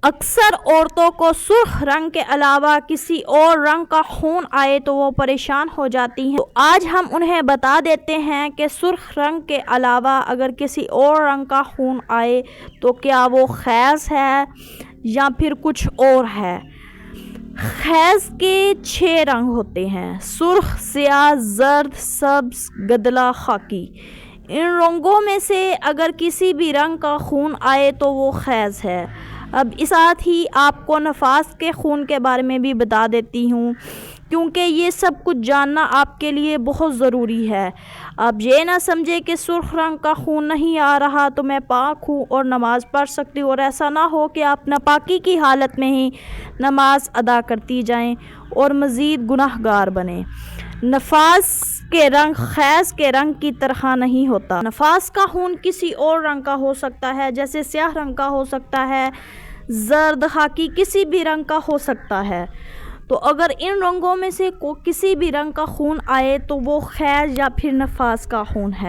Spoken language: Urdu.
اکثر عورتوں کو سرخ رنگ کے علاوہ کسی اور رنگ کا خون آئے تو وہ پریشان ہو جاتی ہیں۔ تو آج ہم انہیں بتا دیتے ہیں کہ سرخ رنگ کے علاوہ اگر کسی اور رنگ کا خون آئے تو کیا وہ حیض ہے یا پھر کچھ اور ہے۔ حیض کے 6 رنگ ہوتے ہیں: سرخ، سیاہ، زرد، سبز، گدلا، خاکی۔ ان رنگوں میں سے اگر کسی بھی رنگ کا خون آئے تو وہ حیض ہے۔ اب اس ساتھ ہی آپ کو نفاس کے خون کے بارے میں بھی بتا دیتی ہوں، کیونکہ یہ سب کچھ جاننا آپ کے لیے بہت ضروری ہے۔ آپ یہ نہ سمجھیں کہ سرخ رنگ کا خون نہیں آ رہا تو میں پاک ہوں اور نماز پڑھ سکتی ہوں، اور ایسا نہ ہو کہ آپ ناپاکی کی حالت میں ہی نماز ادا کرتی جائیں اور مزید گناہ گار بنیں۔ نفاس کے رنگ حیض کے رنگ کی طرح نہیں ہوتا۔ نفاس کا خون کسی اور رنگ کا ہو سکتا ہے، جیسے سیاہ رنگ کا ہو سکتا ہے، زرد، خاکی، کسی بھی رنگ کا ہو سکتا ہے۔ تو اگر ان رنگوں میں سے کسی بھی رنگ کا خون آئے تو وہ حیض یا پھر نفاس کا خون ہے۔